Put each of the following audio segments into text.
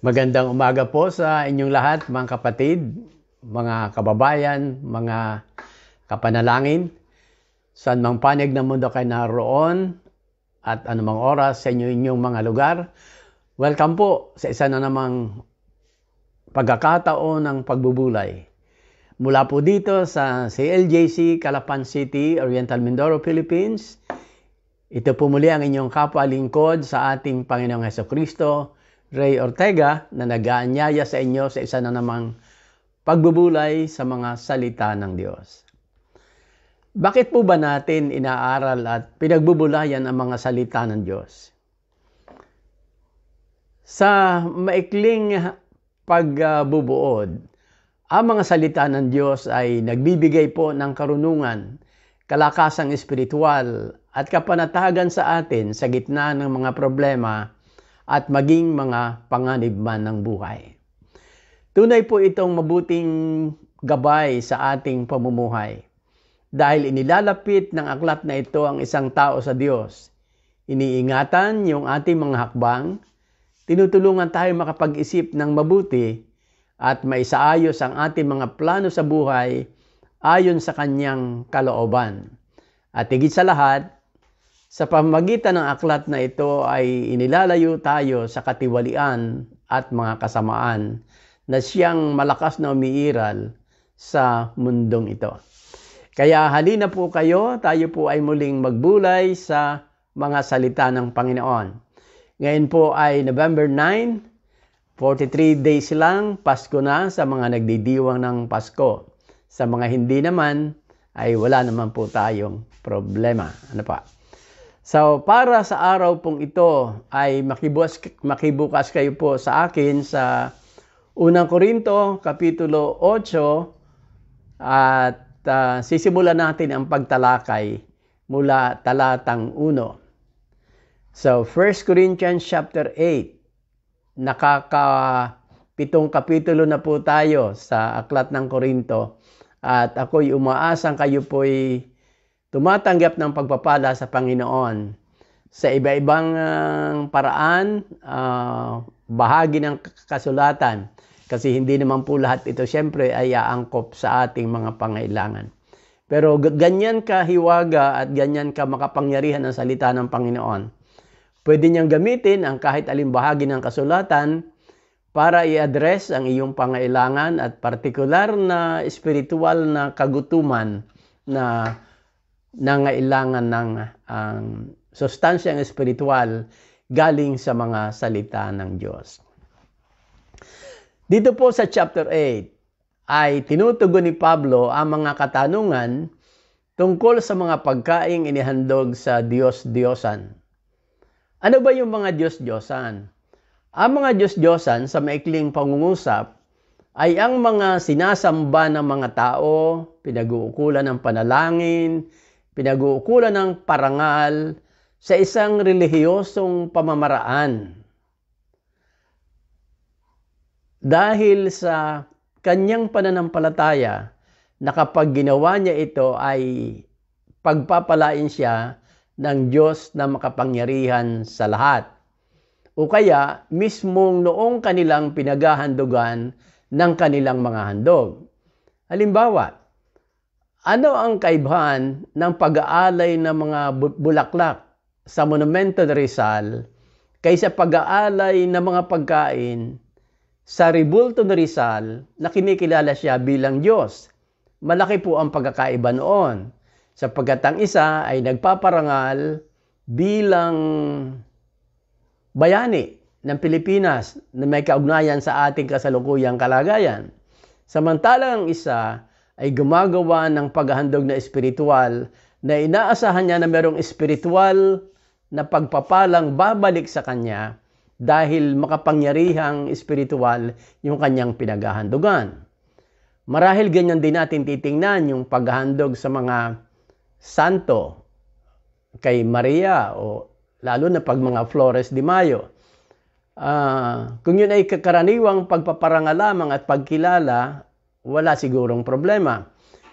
Magandang umaga po sa inyong lahat, mga kapatid, mga kababayan, mga kapanalangin. Saan mang panig ng mundo kayo naroon at anumang oras sa inyong mga lugar. Welcome po sa isa na namang pagkakataon ng pagbubulay. Mula po dito sa CLJC, Calapan City, Oriental Mindoro, Philippines. Ito po muli ang inyong kapwa lingkod sa ating Panginoong Hesukristo, Ray Ortega, na nag-aanyaya sa inyo sa isa na namang pagbubulay sa mga salita ng Diyos. Bakit po ba natin inaaral at pinagbubulayan ang mga salita ng Diyos? Sa maikling pagbubuod, ang mga salita ng Diyos ay nagbibigay po ng karunungan, kalakasang espiritual at kapanatagan sa atin sa gitna ng mga problema at maging mga panganib man ng buhay. Tunay po itong mabuting gabay sa ating pamumuhay dahil inilalapit ng aklat na ito ang isang tao sa Diyos. Iniingatan yung ating mga hakbang, tinutulungan tayo makapag-isip ng mabuti at maisaayos ang ating mga plano sa buhay ayon sa kanyang kalooban. At higit sa lahat, sa pamamagitan ng aklat na ito ay inilalayo tayo sa katiwalian at mga kasamaan na siyang malakas na umiiral sa mundong ito. Kaya halina po kayo, tayo po ay muling magbulay sa mga salita ng Panginoon. Ngayon po ay November 9, 43 days lang, Pasko na sa mga nagdidiwang ng Pasko. Sa mga hindi naman, ay wala naman po tayong problema. Ano pa? So, para sa araw pong ito ay makibukas kayo po sa akin sa Unang Korinto, Kapitulo 8 at sisimulan natin ang pagtalakay mula talatang 1. So, 1 Corinthians chapter 8, nakakapitong kapitulo na po tayo sa Aklat ng Korinto at ako'y umaasang kayo po'y tumatanggap ng pagpapala sa Panginoon sa iba-ibang paraan, bahagi ng kasulatan. Kasi hindi naman po lahat ito siyempre ay aangkop sa ating mga pangailangan. Pero ganyan kahiwaga at ganyan ka makapangyarihan ang salita ng Panginoon. Pwede niyang gamitin ang kahit alin bahagi ng kasulatan para i-address ang iyong pangailangan at partikular na espiritual na kagutuman na nangailangan ng sustansyang espiritual galing sa mga salita ng Diyos. Dito po sa chapter 8 ay tinutugon ni Pablo ang mga katanungan tungkol sa mga pagkaing inihandog sa Diyos-Diyosan. Ano ba yung mga Diyos-Diyosan? Ang mga Diyos-Diyosan sa maikling pangungusap ay ang mga sinasamba ng mga tao, pinag-uukulan ng panalangin, pinag-uukulan ng parangal sa isang relihiyosong pamamaraan. Dahil sa kanyang pananampalataya na kapag ginawa niya ito ay pagpapalain siya ng Diyos na makapangyarihan sa lahat. O kaya mismong noong kanilang pinaghahandugan ng kanilang mga handog. Halimbawa, ano ang kaibahan ng pag-aalay ng mga bulaklak sa Monumento de Rizal kaysa pag-aalay ng mga pagkain sa Rebulto de Rizal na kinikilala siya bilang Diyos? Malaki po ang pagkakaiba noon, sapagkat ang isa ay nagpaparangal bilang bayani ng Pilipinas na may kaugnayan sa ating kasalukuyang kalagayan. Samantalang ang isa ay gumagawa ng paghahandog na espiritual na inaasahan niya na merong espiritual na pagpapalang babalik sa kanya dahil makapangyarihang espiritual yung kanyang pinaghahandugan. Marahil ganyan din natin titingnan yung paghahandog sa mga santo kay Maria o lalo na pag mga Flores de Mayo. Kung yun ay karaniwang pagpaparangal lamang at pagkilala, wala sigurong problema.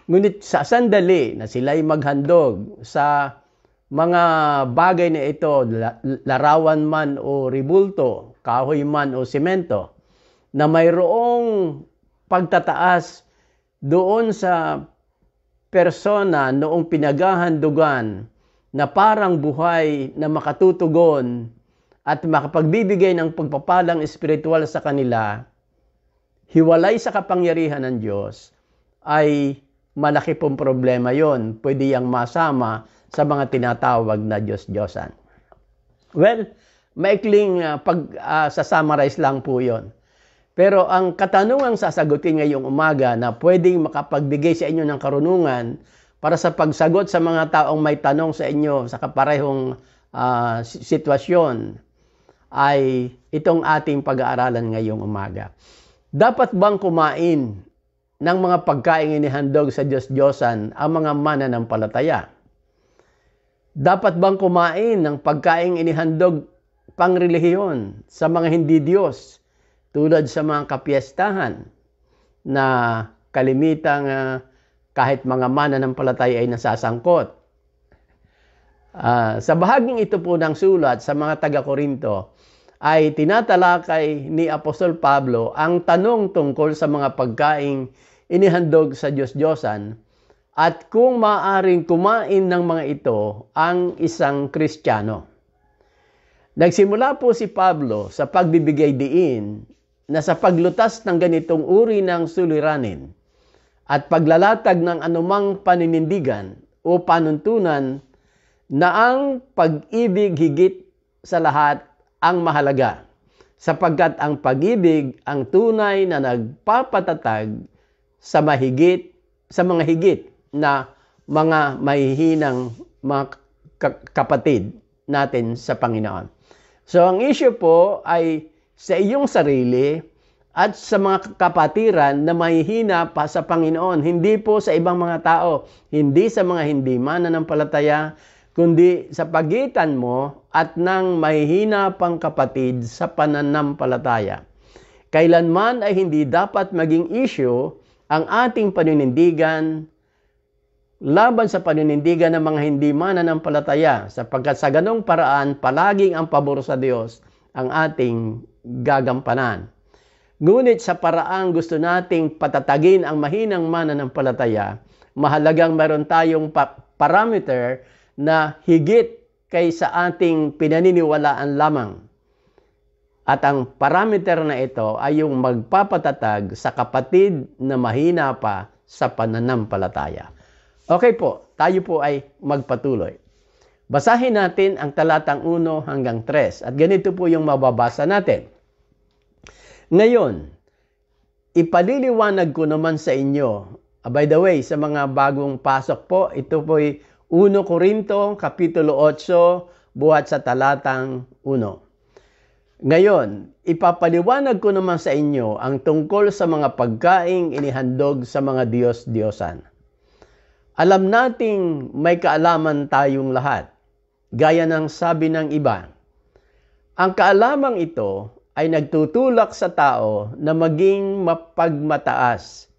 Ngunit sa sandali na sila'y maghandog sa mga bagay na ito, larawan man o ribulto, kahoy man o simento, na mayroong pagtataas doon sa persona noong pinaghahandugan na parang buhay na makatutugon at makapagbibigay ng pagpapalang espiritual sa kanila, hiwalay sa kapangyarihan ng Diyos, ay malaki pong problema yon. Pwede yang masama sa mga tinatawag na Diyos-Diyosan. Well, maikling pag-summarize lang po yon. Pero ang katanungang sasagutin ngayong umaga na pwedeng makapagbigay sa inyo ng karunungan para sa pagsagot sa mga taong may tanong sa inyo sa kaparehong sitwasyon ay itong ating pag-aaralan ngayong umaga. Dapat bang kumain ng mga pagkain inihandog sa Diyos-Diyosan ang mga mananampalataya? Dapat bang kumain ng pagkain inihandog pangrelihiyon sa mga hindi Diyos tulad sa mga kapiestahan na kalimitang kahit mga mananampalataya ay nasasangkot? Sa bahaging ito po ng sulat sa mga taga-Korinto, ay tinatalakay ni Apostol Pablo ang tanong tungkol sa mga pagkaing inihandog sa Diyos-Diyosan at kung maaaring kumain ng mga ito ang isang Kristiyano. Nagsimula po si Pablo sa pagbibigay diin na sa paglutas ng ganitong uri ng suliranin at paglalatag ng anumang paninindigan o panuntunan na ang pag-ibig higit sa lahat ang mahalaga, sapagkat ang pag-ibig ang tunay na nagpapatatag sa mga higit na mga mahihinang mga kapatid natin sa Panginoon. So ang issue po ay sa iyong sarili at sa mga kapatiran na mahihina pa sa Panginoon, hindi po sa ibang mga tao, hindi sa mga hindi mananampalataya, kundi sa pagitan mo at ng mahihina pang kapatid sa pananampalataya. Kailanman ay hindi dapat maging issue ang ating paninindigan laban sa paninindigan ng mga hindi mananampalataya, sapagkat sa ganong paraan palaging ang pabor sa Diyos ang ating gagampanan. Ngunit sa paraang gusto nating patatagin ang mahinang mananampalataya, mahalagang meron tayong parameter na higit kaysa ating pinaniniwalaan lamang. At ang parameter na ito ay yung magpapatatag sa kapatid na mahina pa sa pananampalataya. Okay po, tayo po ay magpatuloy. Basahin natin ang talatang 1 hanggang 3 at ganito po yung mababasa natin. Ngayon, ipaliliwanag ko naman sa inyo, by the way, sa mga bagong pasok po, ito po ay 1 Korinto, Kapitulo 8, buhat sa talatang 1. Ngayon, ipapaliwanag ko naman sa inyo ang tungkol sa mga pagkaing inihandog sa mga Diyos-Diyosan. Alam nating may kaalaman tayong lahat, gaya ng sabi ng iba. Ang kaalamang ito ay nagtutulak sa tao na maging mapagmataas,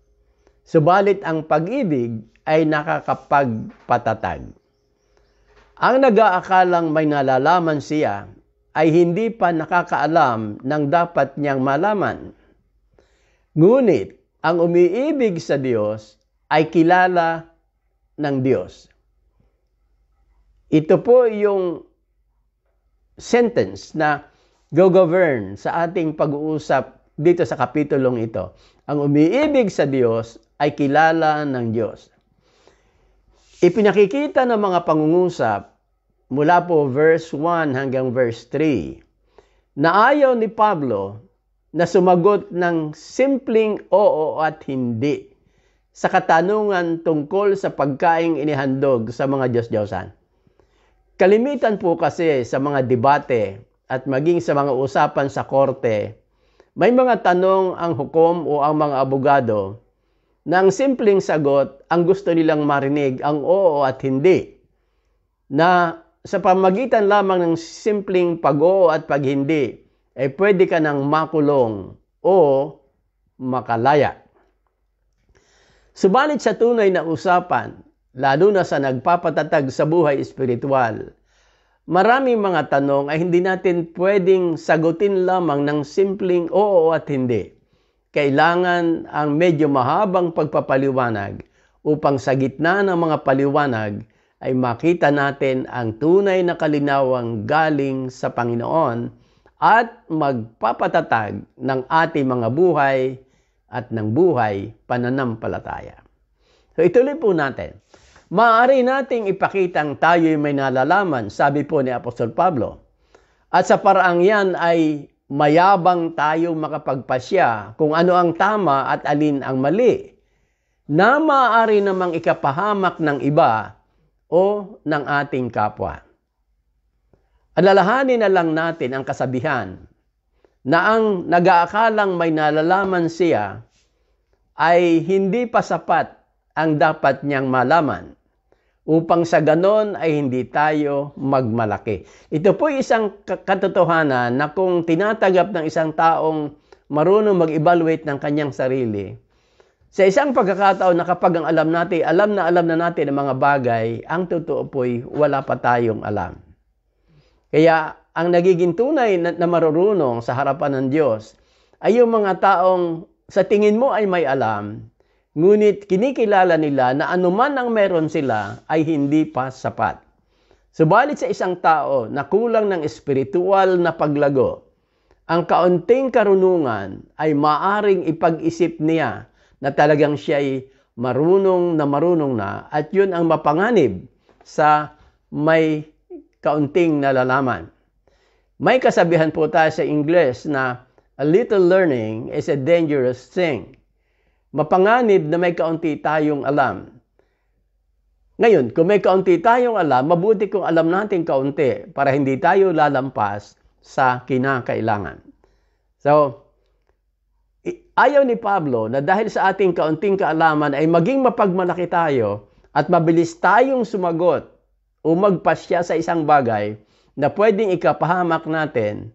subalit ang pag-ibig ay nakakapagpatatag. Ang nag-aakalang may nalalaman siya ay hindi pa nakakaalam ng dapat niyang malaman. Ngunit ang umiibig sa Diyos ay kilala ng Diyos. Ito po yung sentence na go-govern sa ating pag-uusap dito sa kapitulong ito. Ang umiibig sa Diyos ay kilala ng Diyos. Ipinakikita ng mga pangungusap mula po verse 1 hanggang verse 3 na ayaw ni Pablo na sumagot ng simpleng oo at hindi sa katanungan tungkol sa pagkaing inihandog sa mga Diyos-Diyosan. Kalimitan po kasi sa mga debate at maging sa mga usapan sa korte, may mga tanong ang hukom o ang mga abogado na ang simpleng sagot ang gusto nilang marinig ang oo at hindi, na sa pamagitan lamang ng simpleng pag-oo at pag-hindi, ay pwede ka nang makulong o makalaya. Subalit sa tunay na usapan, lalo na sa nagpapatatag sa buhay espiritual, maraming mga tanong ay hindi natin pwedeng sagutin lamang ng simpleng oo at hindi. kailangan ang medyo mahabang pagpapaliwanag upang sa gitna ng mga paliwanag ay makita natin ang tunay na kalinawang galing sa Panginoon at magpapatatag ng ating mga buhay at ng buhay pananampalataya. So ituloy po natin. Maaari nating ipakitang tayo'y may nalalaman, sabi po ni Apostol Pablo. At sa paraang yan ay mayabang tayo makapagpasya kung ano ang tama at alin ang mali, na maaari namang ikapahamak ng iba o ng ating kapwa. Alalahanin na lang natin ang kasabihan na ang nag-aakalang may nalalaman siya ay hindi pa sapat ang dapat niyang malaman upang sa ganon ay hindi tayo magmalaki. Ito po isang katotohanan na kung tinatagap ng isang taong marunong mag-evaluate ng kanyang sarili, sa isang pagkakataon na kapag ang alam na natin ang mga bagay, ang totoo po'y wala pa tayong alam. Kaya ang nagiging tunay na marurunong sa harapan ng Diyos ay yung mga taong sa tingin mo ay may alam, ngunit kinikilala nila na anuman ang meron sila ay hindi pa sapat. Subalit sa isang tao na kulang ng espiritual na paglago, ang kaunting karunungan ay maaring ipag-isip niya na talagang siya'y marunong na at yun ang mapanganib sa may kaunting nalalaman. May kasabihan po tayo sa Ingles na a little learning is a dangerous thing. Mapanganib na may kaunti tayong alam. Ngayon, kung may kaunti tayong alam, mabuti kung alam natin kaunti para hindi tayo lalampas sa kinakailangan. So, ayaw ni Pablo na dahil sa ating kaunting kaalaman ay maging mapagmalaki tayo at mabilis tayong sumagot o magpasya sa isang bagay na pwedeng ikapahamak natin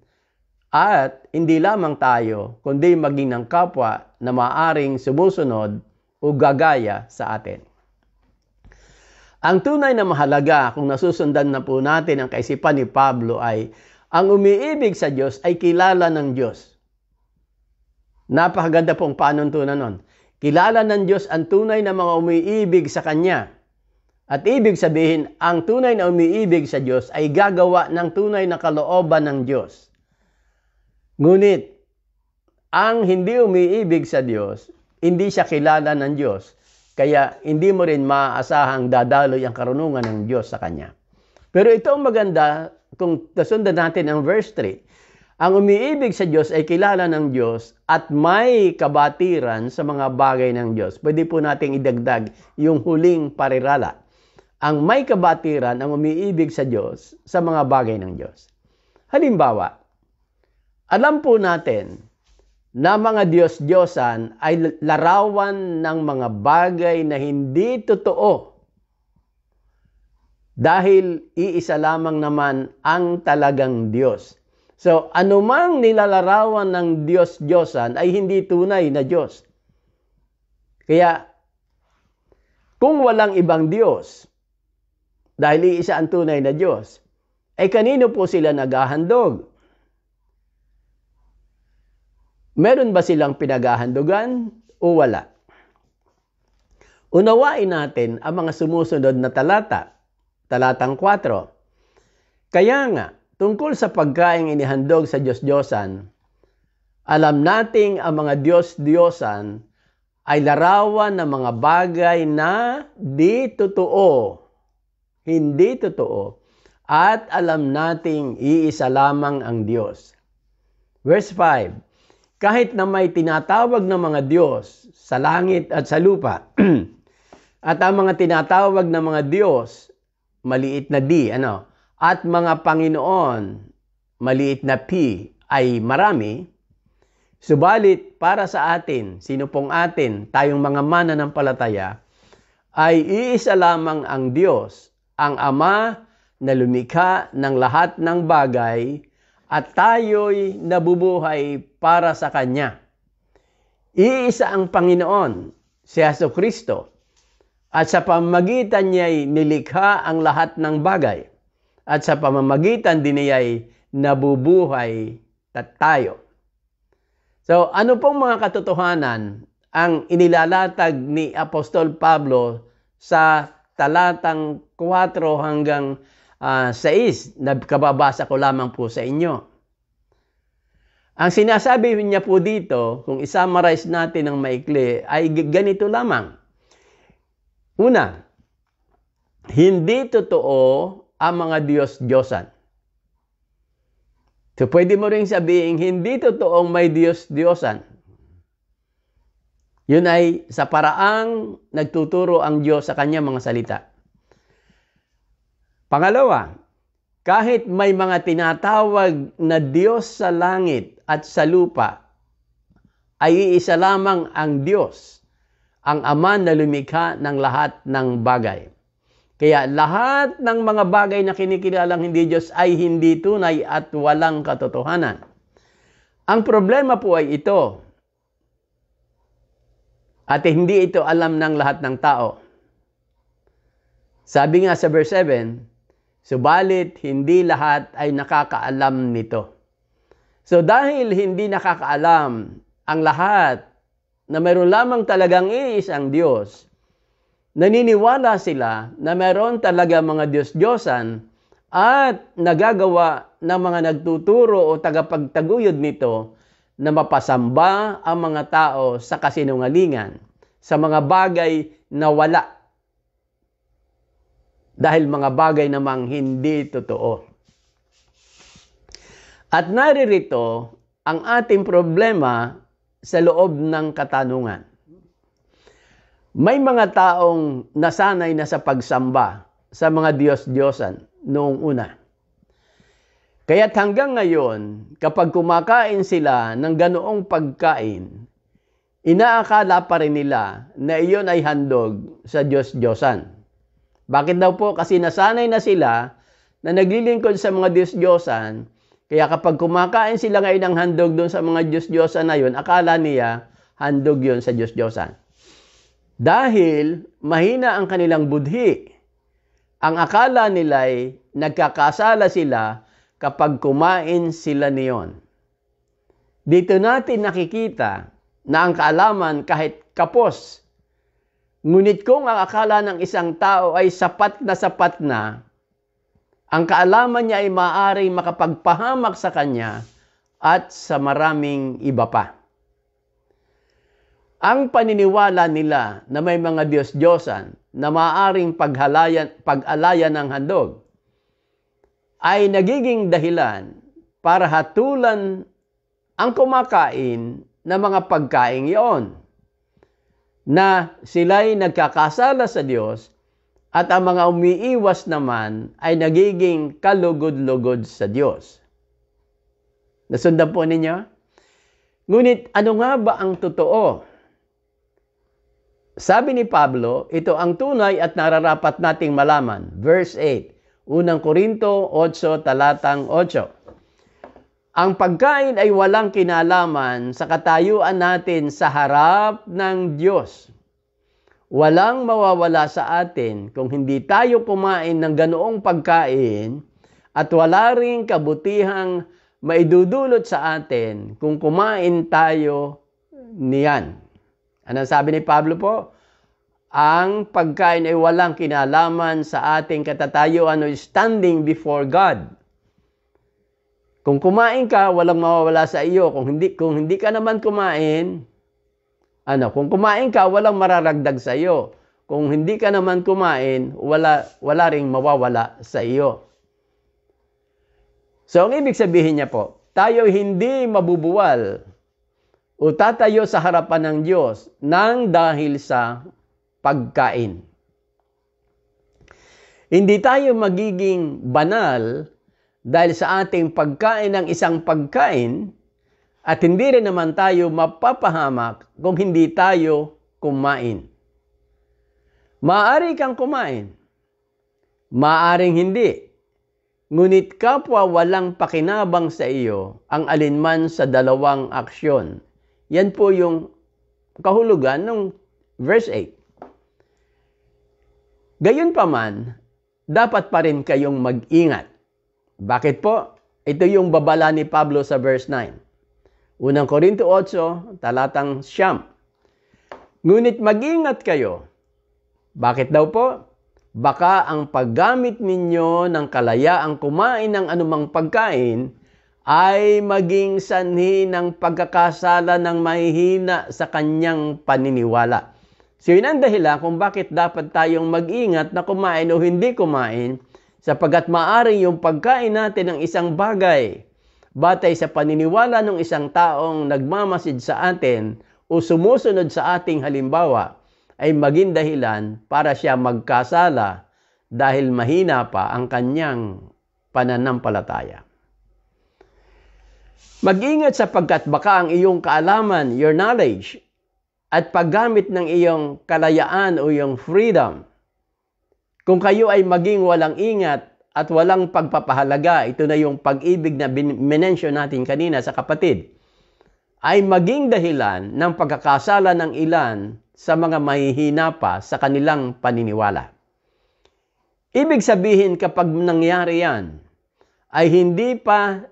at hindi lamang tayo, kundi maging ng kapwa na maaring sumusunod o gagaya sa atin. Ang tunay na mahalaga kung nasusundan na po natin ang kaisipan ni Pablo ay ang umiibig sa Diyos ay kilala ng Diyos. Napakaganda pong panuntunan nun. Kilala ng Diyos ang tunay na mga umiibig sa Kanya. At ibig sabihin, ang tunay na umiibig sa Diyos ay gagawa ng tunay na kalooban ng Diyos. Ngunit, ang hindi umiibig sa Diyos, hindi siya kilala ng Diyos. Kaya hindi mo rin maaasahang dadaloy ang karunungan ng Diyos sa Kanya. Pero ito ang maganda kung nasundan natin ang verse 3. Ang umiibig sa Diyos ay kilala ng Diyos at may kabatiran sa mga bagay ng Diyos. Pwede po nating idagdag yung huling parirala. Ang may kabatiran, ang umiibig sa Diyos sa mga bagay ng Diyos. Halimbawa, alam po natin na mga Diyos-Diyosan ay larawan ng mga bagay na hindi totoo dahil iisa lamang naman ang talagang Diyos. So, anumang nilalarawan ng Diyos-Diyosan ay hindi tunay na Diyos. Kaya, kung walang ibang Diyos, dahil iisa ang tunay na Diyos, ay kanino po sila naghahandog? Meron ba silang pinaghahandugan o wala? Unawain natin ang mga sumusunod na talata. Talatang 4. Kaya nga, tungkol sa pagkaing inihandog sa Diyos-Diyosan, alam nating ang mga Diyos-Diyosan ay larawan ng mga bagay na di totoo, hindi totoo, at alam nating iisa lamang ang Diyos. Verse 5. Kahit na may tinatawag na mga Diyos sa langit at sa lupa, at ang mga tinatawag na mga Diyos, maliit na D, at mga Panginoon, maliit na P, ay marami, subalit para sa atin, sino pong atin, tayong mga mananampalataya, ay iisa lamang ang Diyos, ang Ama na lumikha ng lahat ng bagay, at tayo'y nabubuhay para sa Kanya. Iisa ang Panginoon, si Jesucristo, at sa pamamagitan niya'y nilikha ang lahat ng bagay, at sa pamamagitan din niya'y nabubuhay tayo. So, ano pong mga katotohanan ang inilalatag ni Apostol Pablo sa talatang 4 hanggang 6 na kababasa ko lamang po sa inyo? Ang sinasabi niya po dito, kung i-summarize natin ng maikli, ay ganito lamang. Una, hindi totoo ang mga Diyos-Diyosan. So, pwede mo rin sabihin, hindi totoong may Diyos-Diyosan. Yun ay sa paraang nagtuturo ang Diyos sa kanyang mga salita. Pangalawa, kahit may mga tinatawag na Diyos sa langit at sa lupa, ay iisa lamang ang Diyos, ang Ama na lumikha ng lahat ng bagay. Kaya lahat ng mga bagay na kinikilalang hindi Diyos ay hindi tunay at walang katotohanan. Ang problema po ay ito, at hindi ito alam ng lahat ng tao. Sabi nga sa verse 7, subalit hindi lahat ay nakakaalam nito. So dahil hindi nakakaalam ang lahat na mayroon lamang talagang iisang Diyos, naniniwala sila na mayroon talaga mga Diyos-Diyosan at nagagawa ng mga nagtuturo o tagapagtaguyod nito na mapasamba ang mga tao sa kasinungalingan, sa mga bagay na wala. Dahil mga bagay namang hindi totoo. At naririto ang ating problema sa loob ng katanungan. May mga taong nasanay na sa pagsamba sa mga Diyos-Diyosan noong una. Kaya't hanggang ngayon, kapag kumakain sila ng ganoong pagkain, inaakala pa rin nila na iyon ay handog sa Diyos-Diyosan. Bakit daw po? Kasi nasanay na sila na naglilingkod sa mga Diyos-Diyosan, kaya kapag kumakain sila ngayon ng handog doon sa mga Diyos-Diyosan na yun, akala niya handog yun sa Diyos-Diyosan. Dahil mahina ang kanilang budhi, ang akala nila'y nagkakasala sila kapag kumain sila niyon. Dito natin nakikita na ang kaalaman kahit kapos, ngunit kung ang akala ng isang tao ay sapat na, ang kaalaman niya ay maaaring makapagpahamak sa kanya at sa maraming iba pa. Ang paniniwala nila na may mga Diyos-Diyosan na maaaring pag-alayan ng handog ay nagiging dahilan para hatulan ang kumakain ng mga pagkain iyon, na sila'y nagkakasala sa Diyos at ang mga umiiwas naman ay nagiging kalugod-lugod sa Diyos. Nasundan po ninyo? Ngunit ano nga ba ang totoo? Sabi ni Pablo, ito ang tunay at nararapat nating malaman. Verse 8, Unang Korinto 8, talatang 8. Ang pagkain ay walang kinalaman sa katayuan natin sa harap ng Diyos. Walang mawawala sa atin kung hindi tayo kumain ng ganoong pagkain at wala ring kabutihang maidudulot sa atin kung kumain tayo niyan. Anong sabi ni Pablo po? Ang pagkain ay walang kinalaman sa ating katatayuan o standing before God. Kung kumain ka, walang mawawala sa iyo. Kung hindi ka naman kumain, kung kumain ka, walang mararagdag sa iyo. Kung hindi ka naman kumain, wala ring mawawala sa iyo. So, ang ibig sabihin niya po, tayo hindi mabubuwal o tatayo sa harapan ng Diyos nang dahil sa pagkain. Hindi tayo magiging banal dahil sa ating pagkain ng isang pagkain at hindi rin naman tayo mapapahamak kung hindi tayo kumain. Maaari kang kumain, maaring hindi. Ngunit kapwa walang pakinabang sa iyo ang alinman sa dalawang aksyon. Yan po yung kahulugan ng verse 8. Gayunpaman, dapat pa rin kayong mag-ingat. Bakit po? Ito yung babala ni Pablo sa verse 9. Unang Korinto 8, talatang 9. Ngunit mag-ingat kayo. Bakit daw po? Baka ang paggamit ninyo ng kalayaang kumain ng anumang pagkain ay maging sanhi ng pagkakasala ng mahihina sa kanyang paniniwala. So yun ang dahilan kung bakit dapat tayong mag-ingat na kumain o hindi kumain, sapagkat maaari yung pagkain natin ng isang bagay batay sa paniniwala ng isang taong nagmamasid sa atin o sumusunod sa ating halimbawa ay maging dahilan para siya magkasala dahil mahina pa ang kanyang pananampalataya. Mag-ingat sapagkat baka ang iyong kaalaman, your knowledge, at paggamit ng iyong kalayaan o iyong freedom, kung kayo ay maging walang ingat at walang pagpapahalaga, ito na yung pag-ibig na minensyon natin kanina sa kapatid, ay maging dahilan ng pagkakasala ng ilan sa mga mahihina pa sa kanilang paniniwala. Ibig sabihin kapag nangyari yan, ay hindi pa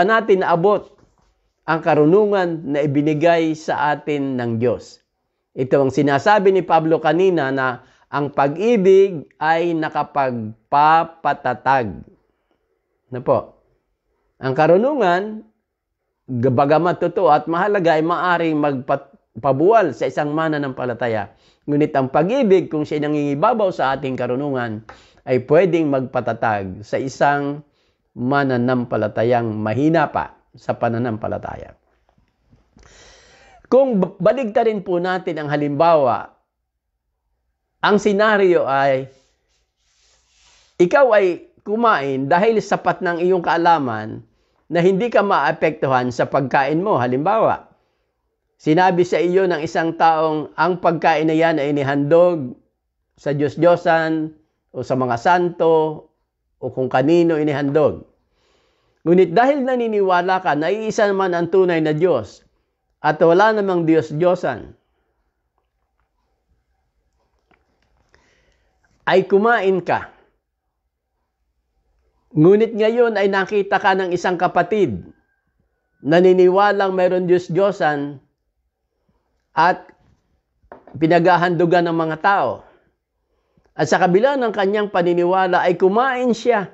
natin naabot ang karunungan na ibinigay sa atin ng Diyos. Ito ang sinasabi ni Pablo kanina na ang pag-ibig ay nakapagpapatatag. Na po? Ang karunungan, bagamat totoo at mahalaga, ay maaaring magpabuwal sa isang mananampalataya. Ngunit ang pag-ibig, kung siya nangingibabaw sa ating karunungan, ay pwedeng magpatatag sa isang mananampalatayang mahina pa sa pananampalataya. Kung baligtarin po natin ang halimbawa, ang senaryo ay, ikaw ay kumain dahil sapat ng iyong kaalaman na hindi ka maapektuhan sa pagkain mo. Halimbawa, sinabi sa iyo ng isang taong ang pagkain na yan ay inihandog sa Diyos-Diyosan o sa mga santo o kung kanino inihandog. Ngunit dahil naniniwala ka na iisa naman ang tunay na Diyos at wala namang Diyos-Diyosan, ay kumain ka. Ngunit ngayon ay nakita ka ng isang kapatid naniniwalang mayroon Diyos-Diyosan at pinaghahandugan ng mga tao. At sa kabila ng kanyang paniniwala ay kumain siya.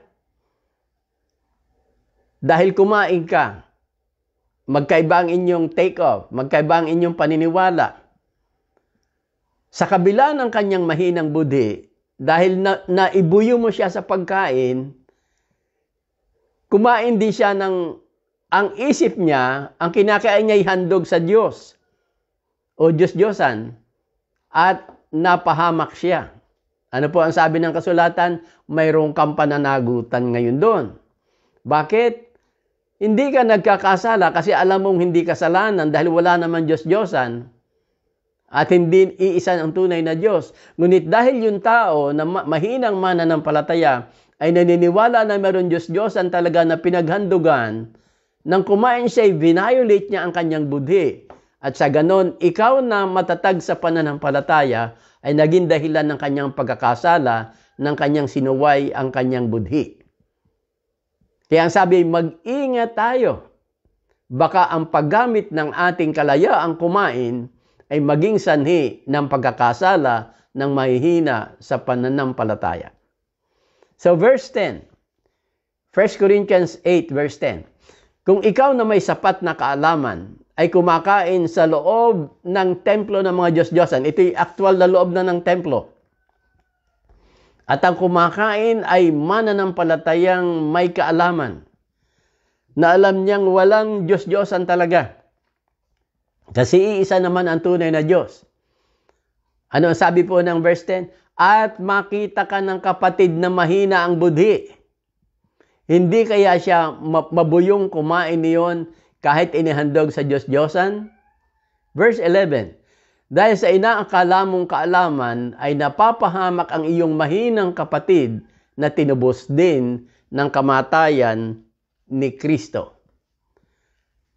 Dahil kumain ka, magkaiba ang inyong take-off, magkaiba ang inyong paniniwala. Sa kabila ng kanyang mahinang budhi, dahil naibuyo mo siya sa pagkain, kumain din siya ang isip niya, ang kinakain niya ay handog sa Diyos o Diyos-Diyosan at napahamak siya. Ano po ang sabi ng kasulatan? Mayroong kang pananagutan ngayon doon. Bakit? Hindi ka nagkakasala kasi alam mong hindi kasalanan dahil wala naman Diyos-Diyosan. At hindi iisa ang tunay na Diyos. Ngunit dahil yung tao na mahinang mananampalataya ay naniniwala na mayroon Diyos-Diyosan talaga na pinaghandugan, nang kumain siya, violate niya ang kanyang budhi. At sa ganon, ikaw na matatag sa pananampalataya ay naging dahilan ng kanyang pagkakasala, ng kanyang sinuway ang kanyang budhi. Kaya ang sabi, mag-ingat tayo. Baka ang paggamit ng ating kalayaang kumain ay maging sanhi ng pagkakasala ng mahihina sa pananampalataya. So verse 10, 1 Corinthians 8 verse 10, kung ikaw na may sapat na kaalaman ay kumakain sa loob ng templo ng mga Diyos-Diyosan, ito'y actual na loob na ng templo, at ang kumakain ay mananampalatayang may kaalaman, na alam niyang walang Diyos-Diyosan talaga, kasi iisa naman ang tunay na Diyos. Ano ang sabi po ng verse 10? At makita ka ng kapatid na mahina ang budhi. Hindi kaya siya mabuyong kumain niyon kahit inihandog sa Diyos-Diyosan? Verse 11. Dahil sa inaakala mong kaalaman ay napapahamak ang iyong mahinang kapatid na tinubos din ng kamatayan ni Kristo.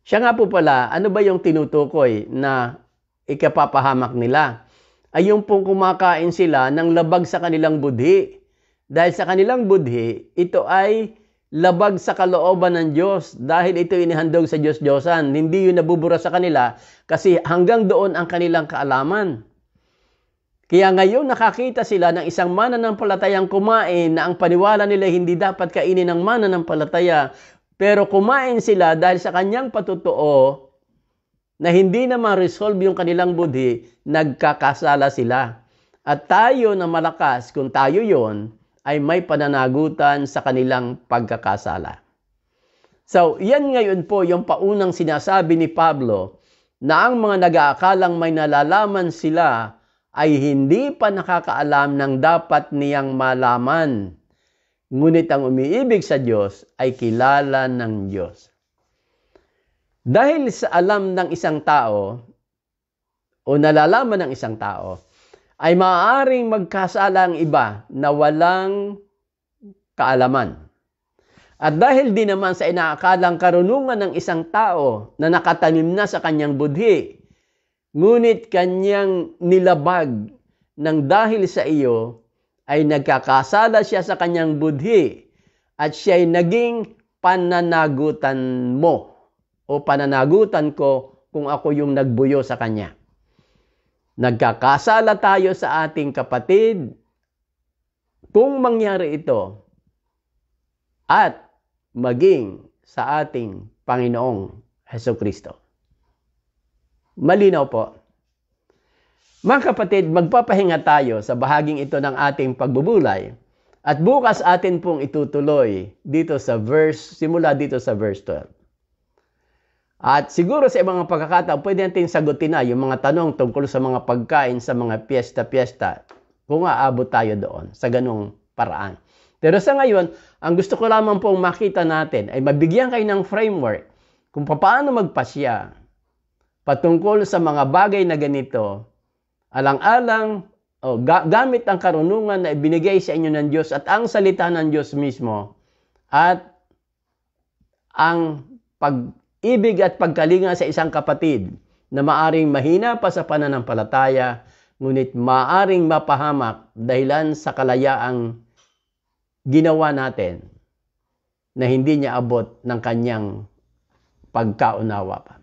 Siya nga po pala, ano ba yung tinutukoy na ikapapahamak nila? Ay yung pong kumakain sila ng labag sa kanilang budhi. Dahil sa kanilang budhi, ito ay labag sa kalooban ng Diyos dahil ito inihandog sa Diyos-Diyosan. Hindi yun nabubura sa kanila kasi hanggang doon ang kanilang kaalaman. Kaya ngayon nakakita sila ng isang mananampalatayang kumain na ang paniwala nila hindi dapat kainin ng mananampalataya. Pero kumain sila dahil sa kanyang patutuo na hindi na ma-resolve yung kanilang budhi, nagkakasala sila. At tayo na malakas, kung tayo yon, ay may pananagutan sa kanilang pagkakasala. So, yan ngayon po yung paunang sinasabi ni Pablo na ang mga nag-aakalang may nalalaman sila ay hindi pa nakakaalam ng dapat niyang malaman. Ngunit ang umiibig sa Diyos ay kilala ng Diyos. Dahil sa alam ng isang tao o nalalaman ng isang tao, ay maaaring magkasala ang iba na walang kaalaman. At dahil din naman sa inaakalang karunungan ng isang tao na nakatanim na sa kanyang budhi, ngunit kanyang nilabag ng dahil sa iyo, ay nagkakasala siya sa kanyang budhi at siya ay naging pananagutan mo o pananagutan ko kung ako yung nagbuyo sa kanya. Nagkakasala tayo sa ating kapatid kung mangyari ito at maging sa ating Panginoong Hesukristo. Malinaw po. Mga kapatid, magpapahinga tayo sa bahaging ito ng ating pagbubulay at bukas atin pong itutuloy dito sa simula dito sa verse 12. At siguro sa ibang pagkakataon, pwede natin sagutin na yung mga tanong tungkol sa mga pagkain sa mga piyesta-piyesta kung aabot tayo doon sa ganung paraan. Pero sa ngayon, ang gusto ko lamang pong makita natin ay mabigyan kayo ng framework kung paano magpasya patungkol sa mga bagay na ganito, alang-alang o gamit ang karunungan na ibinigay sa inyo ng Diyos at ang salita ng Diyos mismo at ang pag-ibig at pagkalinga sa isang kapatid na maaring mahina pa sa pananampalataya ngunit maaring mapahamak dahilan sa kalayaang ginawa natin na hindi niya abot ng kanyang pagkaunawa pa.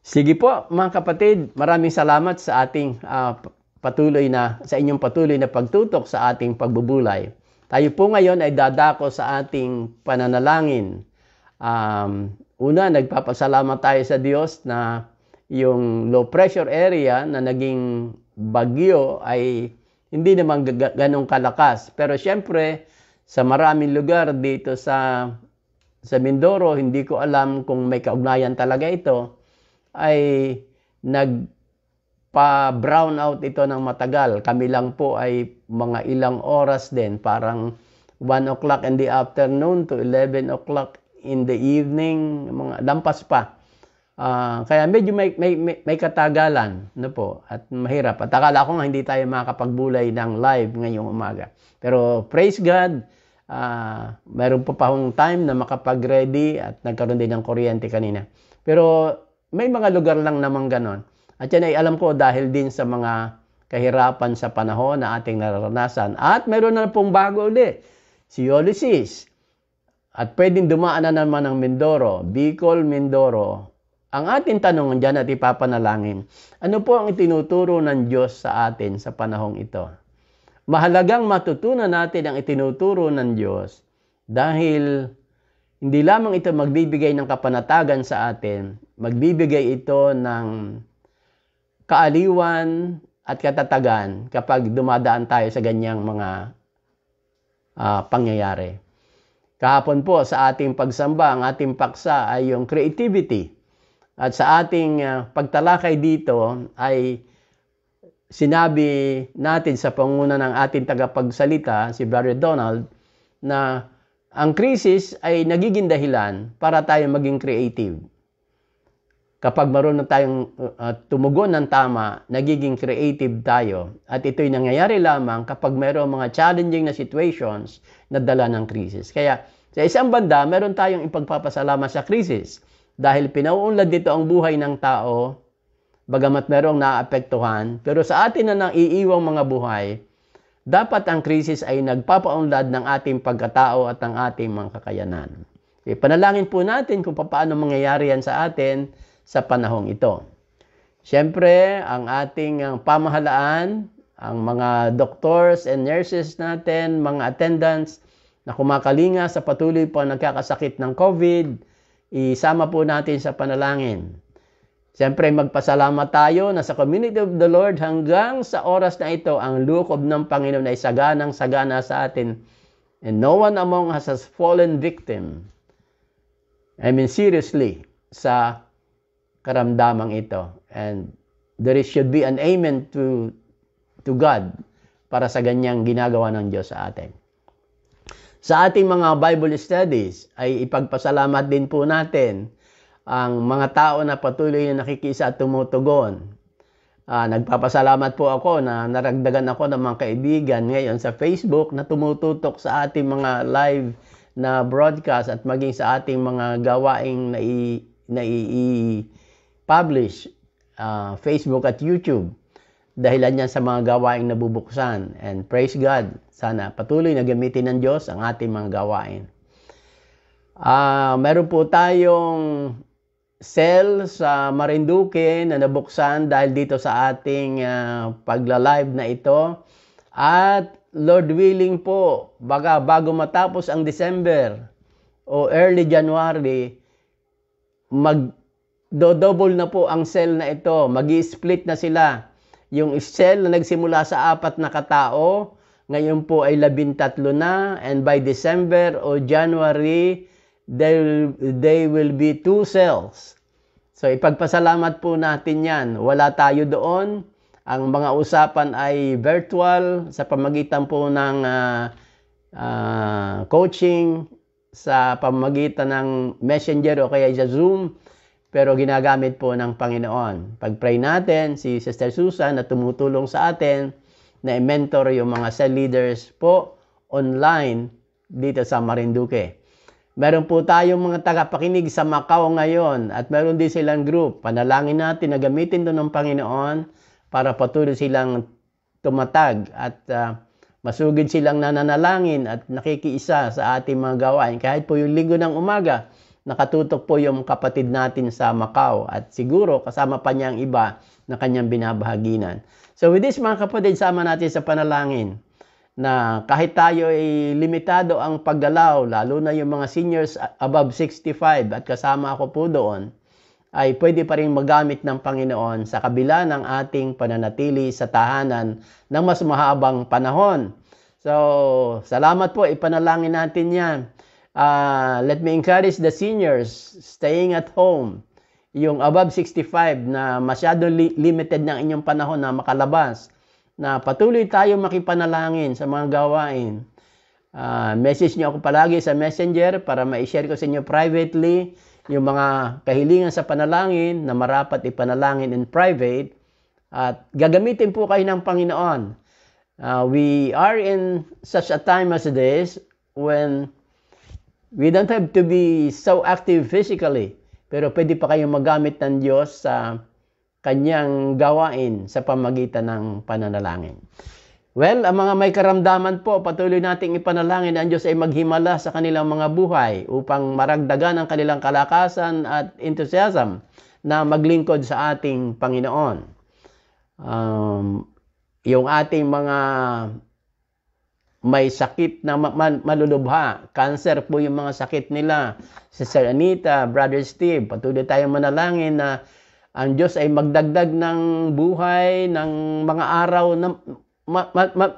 Sige po mga kapatid, maraming salamat sa ating sa inyong patuloy na pagtutok sa ating pagbubulay. Tayo po ngayon ay dadako sa ating pananalangin. Una, nagpapasalamat tayo sa Diyos na yung low pressure area na naging bagyo ay hindi naman ganong kalakas. Pero siyempre, sa maraming lugar dito sa Mindoro, hindi ko alam kung may kaugnayan talaga ito, ay nagpa-brown out ito ng matagal. Kami lang po ay mga ilang oras din, parang 1 o'clock in the afternoon to 11 o'clock in the evening, mga lampas pa. Kaya medyo may katagalan, no po, at mahirap. At akala ko nga hindi tayo makakapagbulay ng live ngayong umaga. Pero praise God, mayroon pa hong time na makapag-ready at nagkaroon din ng kuryente kanina. Pero may mga lugar lang naman ganon. At yan ay alam ko dahil din sa mga kahirapan sa panahon na ating nararanasan. At mayroon na pong bago ulit, si Ulysses. At pwedeng dumaan na naman ng Mindoro, Bicol, Mindoro. Ang ating tanong dyan at ipapanalangin, ano po ang itinuturo ng Diyos sa atin sa panahong ito? Mahalagang matutunan natin ang itinuturo ng Diyos dahil hindi lamang ito magbibigay ng kapanatagan sa atin, magbibigay ito ng kaaliwan at katatagan kapag dumadaan tayo sa ganyang mga pangyayari. Kahapon po sa ating pagsamba, ang ating paksa ay yung creativity. At sa ating pagtalakay dito ay sinabi natin sa panguna ng ating tagapagsalita, si Brother Donald, na ang krisis ay nagiging dahilan para tayo maging creative. Kapag marunong tayong tumugon ng tama, nagiging creative tayo. At ito'y nangyayari lamang kapag mayroong mga challenging na situations na dala ng krisis. Kaya sa isang banda, meron tayong ipagpapasalamat sa krisis dahil pinauunlad dito ang buhay ng tao, bagamat merong naapektuhan. Pero sa atin na nang iiwang mga buhay, dapat ang krisis ay nagpapaunlad ng ating pagkatao at ng ating mga kakayanan. Panalangin po natin kung paano mangyayari yan sa atin sa panahong ito. Siyempre, ang ating pamahalaan, ang mga doctors and nurses natin, mga attendants na kumakalinga sa patuloy po nagkakasakit ng COVID, isama po natin sa panalangin. Siyempre, magpasalamat tayo na sa Community of the Lord hanggang sa oras na ito, ang loob ng Panginoon ay saganang-sagana sa atin. And no one among us has fallen victim. I mean, seriously, sa karamdamang ito. And there should be an amen to God para sa ganyang ginagawa ng Diyos sa atin. Sa ating mga Bible studies, ay ipagpasalamat din po natin ang mga tao na patuloy na nakikisa at tumutugon. Nagpapasalamat po ako na naragdagan ako ng mga kaibigan ngayon sa Facebook na tumututok sa ating mga live na broadcast at maging sa ating mga gawaing na i-publish Facebook at YouTube. Dahilan yan sa mga gawaing nabubuksan. And praise God, sana patuloy na gamitin ng Diyos ang ating mga gawain. Meron po tayong cell sa Marinduque na nabuksan dahil dito sa ating pagla-live na ito. At Lord willing po, bago matapos ang December o early January, mag-double na po ang cell na ito. Mag-i-split na sila. Yung cell na nagsimula sa 4 na katao, ngayon po ay 13 na, and by December o January, they will be 2 cells. So ipagpasalamat po natin yan. Wala tayo doon. Ang mga usapan ay virtual sa pamagitan po ng coaching, sa pamagitan ng Messenger o kaya sa Zoom, pero ginagamit po ng Panginoon. Pag-pray natin, si Sister Susan na tumutulong sa atin na i-mentor yung mga cell leaders po online dito sa Marinduque. Meron po tayong mga tagapakinig sa Macau ngayon at meron din silang group. Panalangin natin na gamitin doon ng Panginoon para patuloy silang tumatag at masugid silang nananalangin at nakikiisa sa ating mga gawain. Kahit po yung linggo ng umaga, nakatutok po yung kapatid natin sa Macau at siguro kasama pa niya ang iba na kanyang binabahaginan. So with this mga kapatid, sama natin sa panalangin na kahit tayo ay limitado ang paggalaw, lalo na yung mga seniors above 65 at kasama ako po doon, ay pwede pa rin magamit ng Panginoon sa kabila ng ating pananatili sa tahanan ng mas mahabang panahon. So, salamat po, ipanalangin natin yan. Let me encourage the seniors staying at home. Yung above 65 na masyado limited ng inyong panahon na makalabas, na patuloy tayo makipanalangin sa mga gawain. Message niyo ako palagi sa Messenger para ma-share ko sa inyo privately yung mga kahilingan sa panalangin na marapat ipanalangin in private at gagamitin po kayo ng Panginoon. We are in such a time as this when we don't have to be so active physically, pero pwede pa kayong magamit ng Diyos sa kanyang gawain sa pamagitan ng pananalangin. Well, ang mga may karamdaman po, patuloy nating ipanalangin na ang Diyos ay maghimala sa kanilang mga buhay upang maragdagan ang kanilang kalakasan at enthusiasm na maglingkod sa ating Panginoon. Yung ating mga may sakit na malulubha, cancer po yung mga sakit nila, Sister Anita, Brother Steve, patuloy tayong manalangin na ang Diyos ay magdagdag ng buhay, ng mga araw na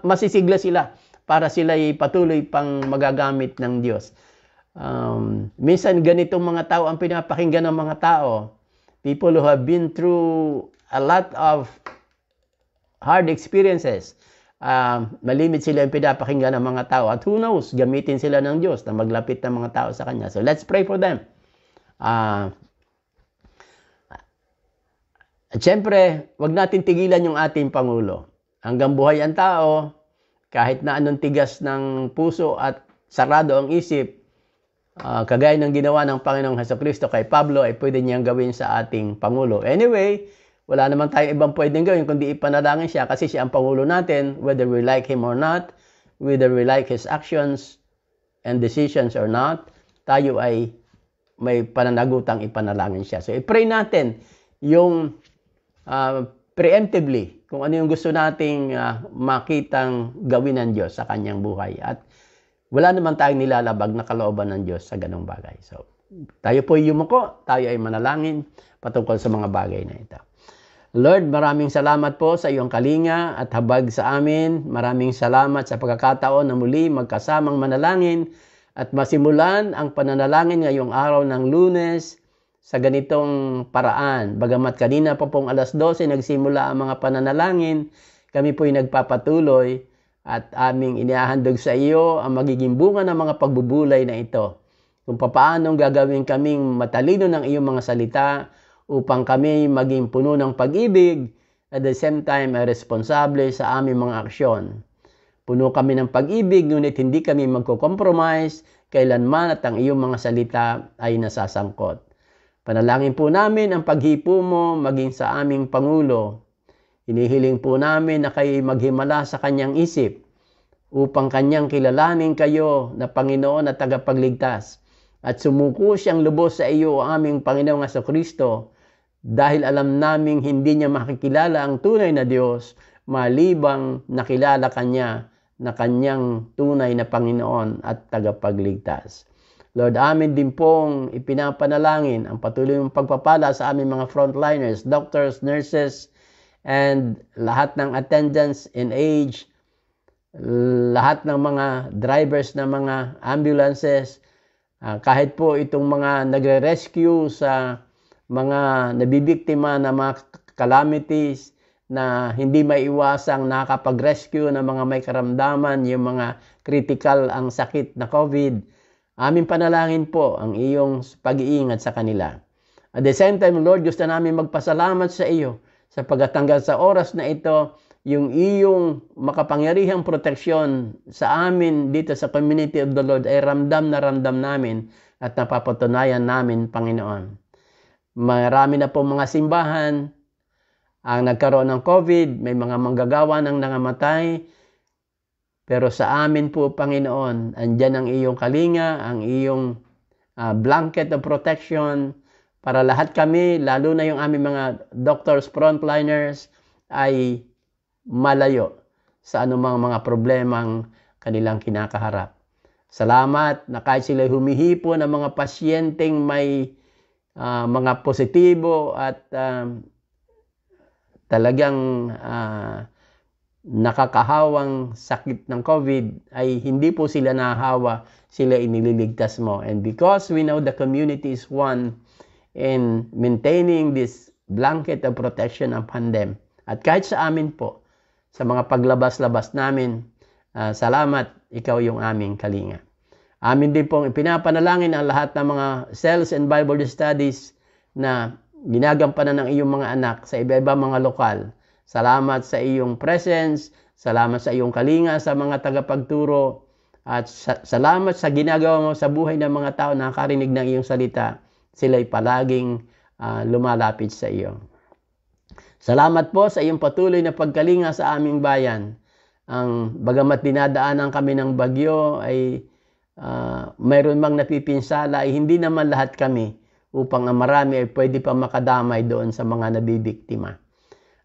masisigla sila para sila ay patuloy pang magagamit ng Diyos. Minsan ganitong mga tao ang pinapakinggan ng mga tao. People who have been through a lot of hard experiences. Malimit sila yung pinapakinggan ng mga tao. At who knows, gamitin sila ng Diyos na maglapit ng mga tao sa Kanya. So let's pray for them. At syempre, wag natin tigilan yung ating Pangulo. Hanggang buhay ang tao, kahit na anong tigas ng puso at sarado ang isip, kagaya ng ginawa ng Panginoong Hesukristo kay Pablo, ay pwede niyang gawin sa ating Pangulo. Anyway, wala naman tayong ibang pwedeng gawin kundi ipanalangin siya kasi siya ang Pangulo natin, whether we like him or not, whether we like his actions and decisions or not, tayo ay may pananagutang ipanalangin siya. So, i-pray natin yung preemptively kung ano yung gusto nating makitang gawin ng Diyos sa kanyang buhay. At wala naman tayong nilalabag na kalooban ng Diyos sa ganong bagay. So, tayo po yumuko, tayo ay manalangin patungkol sa mga bagay na ito. Lord, maraming salamat po sa iyong kalinga at habag sa amin. Maraming salamat sa pagkakataon na muli magkasamang manalangin at masimulan ang pananalangin ngayong araw ng Lunes sa ganitong paraan. Bagamat kanina pa pong alas 12 nagsimula ang mga pananalangin, kami po'y nagpapatuloy at aming inihahandog sa iyo ang magiging bunga ng mga pagbubulay na ito. Kung papaanong gagawin kaming matalino ng iyong mga salita upang kami maging puno ng pag-ibig at the same time ay responsable sa aming mga aksyon. Puno kami ng pag-ibig ngunit hindi kami magko-compromise kailanman at ang iyong mga salita ay nasasangkot. Panalangin po namin ang paghipo mo maging sa aming Pangulo. Hinihiling po namin na kayo maghimala sa kanyang isip upang kanyang kilalanin kayo na Panginoon at tagapagligtas at sumuko siyang lubos sa iyo aming Panginoong Jesucristo dahil alam naming hindi niya makikilala ang tunay na Diyos malibang nakilala kanya na kanyang tunay na Panginoon at tagapagligtas. Lord, amin din pong ipinapanalangin ang patuloy mong pagpapala sa aming mga frontliners, doctors, nurses, and lahat ng attendants in age, lahat ng mga drivers ng mga ambulances, kahit po itong mga nagre-rescue sa mga nabibiktima na mga calamities na hindi maiwasang nakapag-rescue ng mga may karamdaman, yung mga critical ang sakit na COVID. Aming panalangin po ang iyong pag-iingat sa kanila. At the same time, Lord, gusto namin magpasalamat sa iyo sa pagtatanggal sa oras na ito, yung iyong makapangyarihang proteksyon sa amin dito sa community of the Lord ay ramdam na ramdam namin at napapatunayan namin, Panginoon. Marami na po mga simbahan ang nagkaroon ng COVID, may mga manggagawa ng nangamatay. Pero sa amin po, Panginoon, andyan ang iyong kalinga, ang iyong blanket of protection para lahat kami, lalo na yung aming mga doctors, frontliners, ay malayo sa anumang mga problemang kanilang kinakaharap. Salamat na kahit sila humihipo ng mga pasyenteng may mga positibo at talagang nakakahawang sakit ng COVID ay hindi po sila nahahawa, sila inililigtas mo. And because we know the community is one in maintaining this blanket of protection upon them. At kahit sa amin po, sa mga paglabas-labas namin, salamat, ikaw yung aming kalinga. Amin din pong ipinapanalangin ang lahat ng mga cells and Bible studies na ginagampanan ng iyong mga anak sa iba-ibang mga lokal. Salamat sa iyong presence, salamat sa iyong kalinga sa mga tagapagturo, at salamat sa ginagawa mo sa buhay ng mga tao na nakarinig ng iyong salita. Sila'y palaging lumalapit sa iyo. Salamat po sa iyong patuloy na pagkalinga sa aming bayan. Bagamat dinadaanan kami ng bagyo ay mayroon mang napipinsala ay hindi naman lahat kami upang ang marami ay pwede pa makadamay doon sa mga nabibiktima.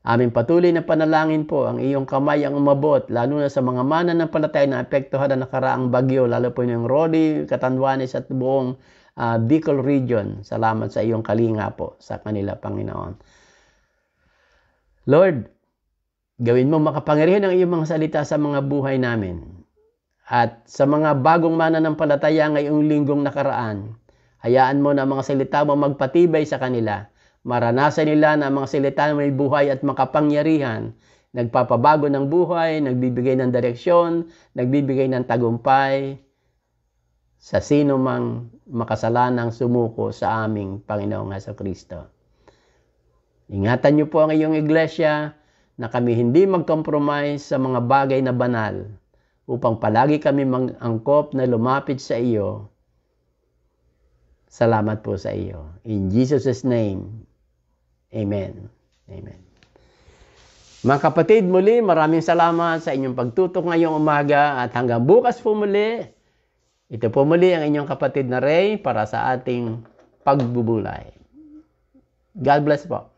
Aming patuloy na panalangin po ang iyong kamay ang umabot lalo na sa mga mananampalataya na apektuhan na nakaraang bagyo, lalo po yung Rodi, Catanduanes at buong Bicol region. Salamat sa iyong kalinga po sa kanila, Panginoon. Lord, gawin mo makapangyarihan ang iyong mga salita sa mga buhay namin. At sa mga bagong mananampalataya ngayong linggong nakaraan, hayaan mo na mga salita mo magpatibay sa kanila. Maranasan nila na mga salita may buhay at makapangyarihan, nagpapabago ng buhay, nagbibigay ng direksyon, nagbibigay ng tagumpay sa sino mang makasalanang sumuko sa aming Panginoong Jesucristo. Ingatan niyo po ang iyong iglesia na kami hindi mag-compromise sa mga bagay na banal upang palagi kami angkop na lumapit sa iyo. Salamat po sa iyo. In Jesus' name, Amen. Amen. Mga kapatid, muli maraming salamat sa inyong pagtutok ngayong umaga at hanggang bukas po muli. Ito po muli ang inyong kapatid na Ray para sa ating pagbubulay. God bless po.